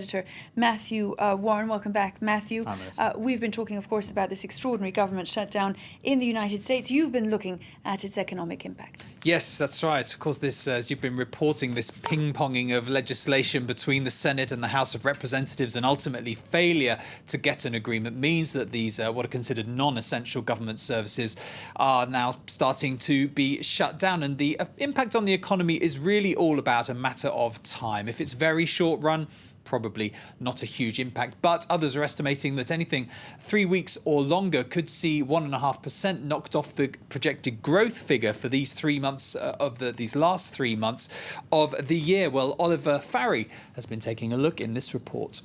Editor Matthew Warren. Welcome back, Matthew. We've been talking, of course, about this extraordinary government shutdown in the United States. You've been looking at its economic impact. Yes, that's right. Of course, this, as you've been reporting, this ping-ponging of legislation between the Senate and the House of Representatives and ultimately failure to get an agreement means that these what are considered non-essential government services are now starting to be shut down. And the impact on the economy is really all about a matter of time. If it's very short run, probably not a huge impact, but others are estimating that anything 3 weeks or longer could see 1.5% knocked off the projected growth figure for these 3 months these last 3 months of the year. Well, Oliver Farry has been taking a look in this report.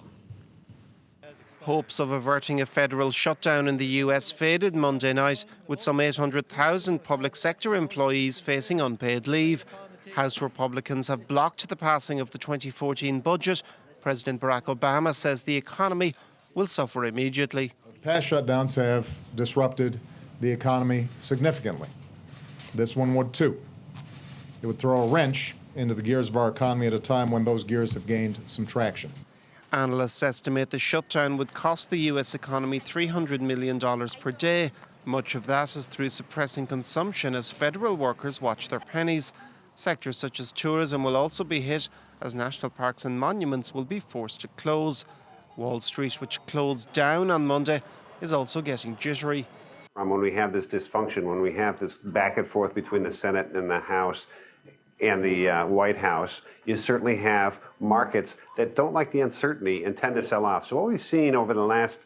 Hopes of averting a federal shutdown in the US faded Monday night, with some 800,000 public sector employees facing unpaid leave. House Republicans have blocked the passing of the 2014 budget. President Barack Obama says the economy will suffer immediately. Past shutdowns have disrupted the economy significantly. This one would too. It would throw a wrench into the gears of our economy at a time when those gears have gained some traction. Analysts estimate the shutdown would cost the US economy $300 million per day. Much of that is through suppressing consumption as federal workers watch their pennies. Sectors such as tourism will also be hit, as national parks and monuments will be forced to close. Wall Street, which closed down on Monday, is also getting jittery. When we have this dysfunction, when we have this back and forth between the Senate and the House and the White House, you certainly have markets that don't like the uncertainty and tend to sell off. So what we've seen over the last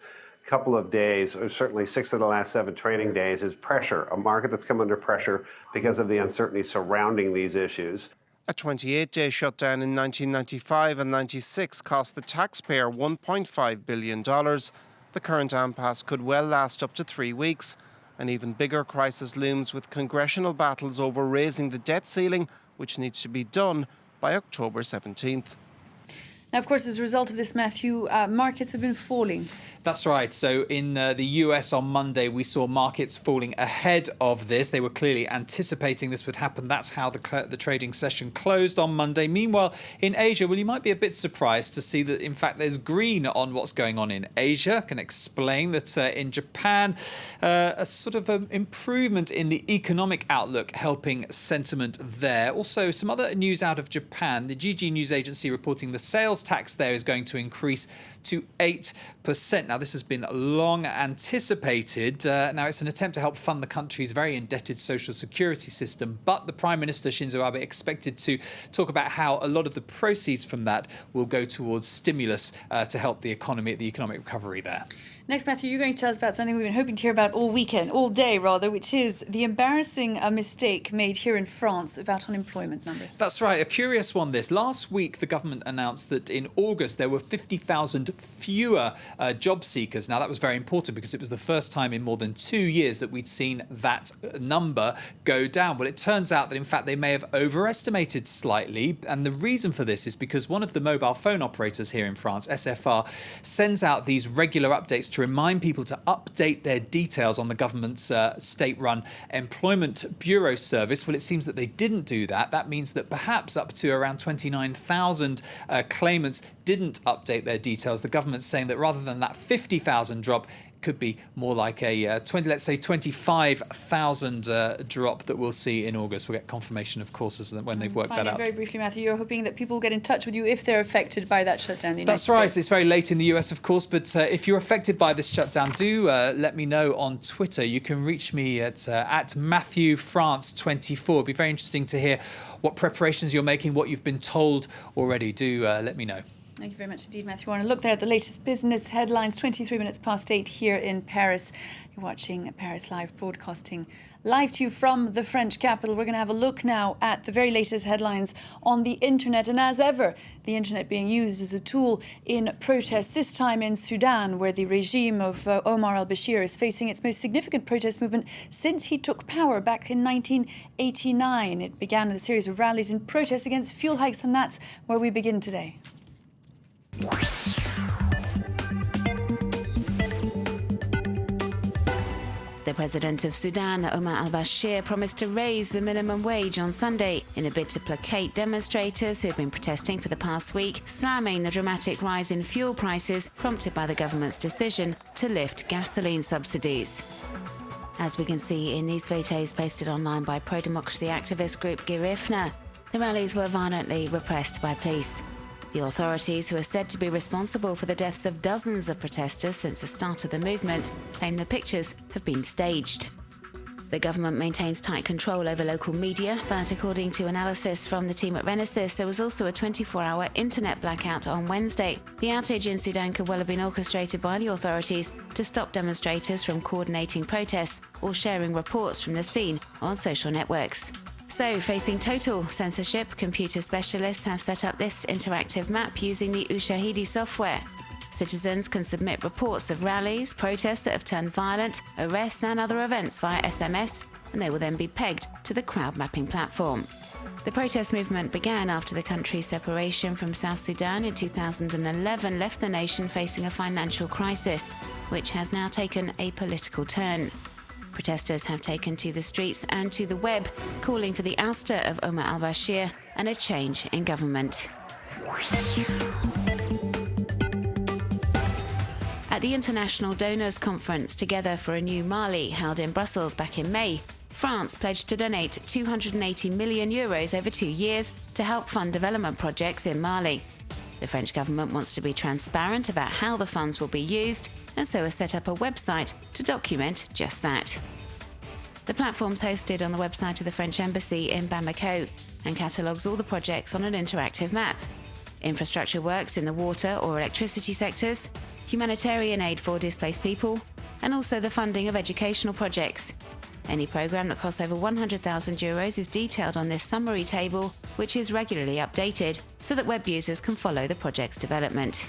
couple of days, or certainly 6 of the last 7 trading days, is pressure, a market that's come under pressure because of the uncertainty surrounding these issues. A 28-day shutdown in 1995 and 96 cost the taxpayer $1.5 billion. The current impasse could well last up to 3 weeks. An even bigger crisis looms with congressional battles over raising the debt ceiling, which needs to be done by October 17th. Now, of course, as a result of this, Matthew, markets have been falling. That's right. So in the US on Monday, we saw markets falling ahead of this. They were clearly anticipating this would happen. That's how the trading session closed on Monday. Meanwhile, in Asia, well, you might be a bit surprised to see that, in fact, there's green on what's going on in Asia. I can explain that in Japan, a sort of improvement in the economic outlook helping sentiment there. Also, some other news out of Japan. The GG News Agency reporting the sales tax there is going to increase to 8%. Now, this has been long anticipated. Now, it's an attempt to help fund the country's very indebted social security system. But the Prime Minister, Shinzo Abe, expected to talk about how a lot of the proceeds from that will go towards stimulus to help the economic recovery there. Next, Matthew, you're going to tell us about something we've been hoping to hear about all day, which is the embarrassing mistake made here in France about unemployment numbers. That's right, a curious one this. Last week, the government announced that in August there were 50,000 fewer job seekers. Now, that was very important because it was the first time in more than 2 years that we'd seen that number go down. Well, it turns out that, in fact, they may have overestimated slightly. And the reason for this is because one of the mobile phone operators here in France, SFR, sends out these regular updates to remind people to update their details on the government's state-run employment bureau service. Well, it seems that they didn't do that. That means that perhaps up to around 29,000 claimants didn't update their details. The government's saying that rather than that 50,000 drop, could be more like a 25,000 drop that we'll see in August. We'll get confirmation, of course, when they've worked that out. Very briefly, Matthew, you're hoping that people will get in touch with you if they're affected by that shutdown in the United That's right. States. It's very late in the US, of course, but if you're affected by this shutdown, do let me know on Twitter. You can reach me at MatthewFrance24. It'd be very interesting to hear what preparations you're making, what you've been told already. Do let me know. Thank you very much indeed, Matthew Warren. Look there at the latest business headlines, 23 minutes past 8 here in Paris. You're watching Paris Live, broadcasting live to you from the French capital. We're going to have a look now at the very latest headlines on the internet. And as ever, the internet being used as a tool in protests, this time in Sudan, where the regime of Omar al-Bashir is facing its most significant protest movement since he took power back in 1989. It began with a series of rallies in protest against fuel hikes, and that's where we begin today. The The president of Sudan, Omar al-Bashir, promised to raise the minimum wage on Sunday in a bid to placate demonstrators who have been protesting for the past week, slamming the dramatic rise in fuel prices prompted by the government's decision to lift gasoline subsidies. As we can see in these photos posted online by pro-democracy activist group Girifna, the rallies were violently repressed by police. The authorities, who are said to be responsible for the deaths of dozens of protesters since the start of the movement, claim the pictures have been staged. The government maintains tight control over local media, but according to analysis from the team at Renesis, there was also a 24-hour internet blackout on Wednesday. The outage in Sudan could well have been orchestrated by the authorities to stop demonstrators from coordinating protests or sharing reports from the scene on social networks. So, facing total censorship, computer specialists have set up this interactive map using the Ushahidi software. Citizens can submit reports of rallies, protests that have turned violent, arrests and other events via SMS, and they will then be pegged to the crowd mapping platform. The protest movement began after the country's separation from South Sudan in 2011 left the nation facing a financial crisis, which has now taken a political turn. Protesters have taken to the streets and to the web, calling for the ouster of Omar al-Bashir and a change in government. At the International Donors Conference Together for a New Mali, held in Brussels back in May, France pledged to donate €280 million over 2 years to help fund development projects in Mali. The French government wants to be transparent about how the funds will be used, and so has set up a website to document just that. The platform's hosted on the website of the French Embassy in Bamako and catalogues all the projects on an interactive map. Infrastructure works in the water or electricity sectors, humanitarian aid for displaced people, and also the funding of educational projects. Any programme that costs over €100,000 is detailed on this summary table, which is regularly updated so that web users can follow the project's development.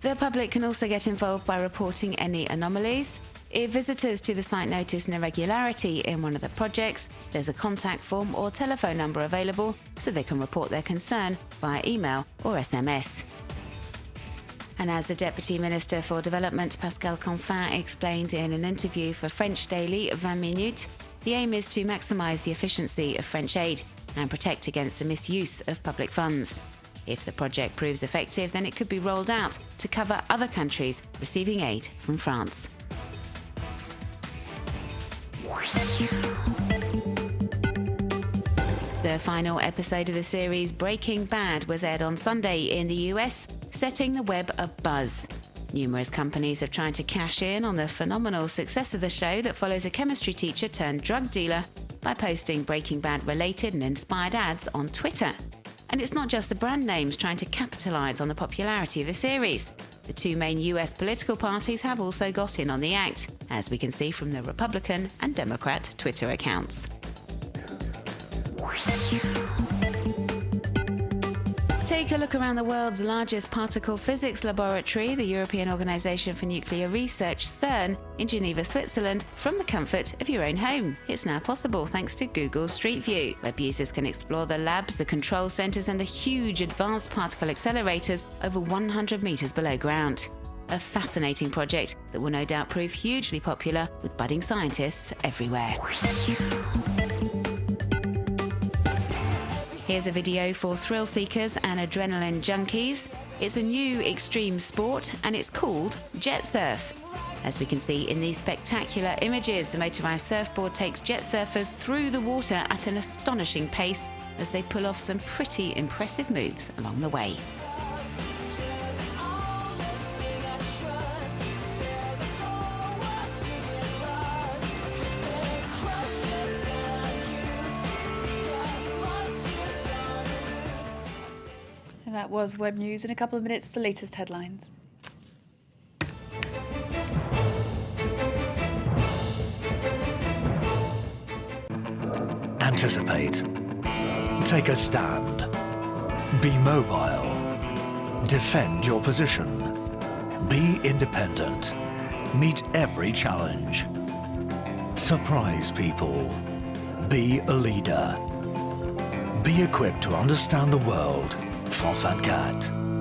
The public can also get involved by reporting any anomalies. If visitors to the site notice an irregularity in one of the projects, there's a contact form or telephone number available so they can report their concern via email or SMS. And as the Deputy Minister for Development, Pascal Canfin, explained in an interview for French daily 20 Minutes, the aim is to maximise the efficiency of French aid and protect against the misuse of public funds. If the project proves effective, then it could be rolled out to cover other countries receiving aid from France. The final episode of the series Breaking Bad was aired on Sunday in the US, setting the web abuzz. Numerous companies have tried to cash in on the phenomenal success of the show that follows a chemistry teacher turned drug dealer by posting Breaking Bad related and inspired ads on Twitter. And it's not just the brand names trying to capitalise on the popularity of the series. The two main US political parties have also got in on the act, as we can see from the Republican and Democrat Twitter accounts. Take a look around the world's largest particle physics laboratory, the European Organisation for Nuclear Research, CERN, in Geneva, Switzerland, from the comfort of your own home. It's now possible thanks to Google Street View. Web users can explore the labs, the control centres and the huge advanced particle accelerators over 100 metres below ground. A fascinating project that will no doubt prove hugely popular with budding scientists everywhere. Here's a video for thrill seekers and adrenaline junkies. It's a new extreme sport and it's called jet surf. As we can see in these spectacular images, the motorised surfboard takes jet surfers through the water at an astonishing pace as they pull off some pretty impressive moves along the way. That was Web News. In a couple of minutes, the latest headlines. Anticipate. Take a stand. Be mobile. Defend your position. Be independent. Meet every challenge. Surprise people. Be a leader. Be equipped to understand the world. France 24.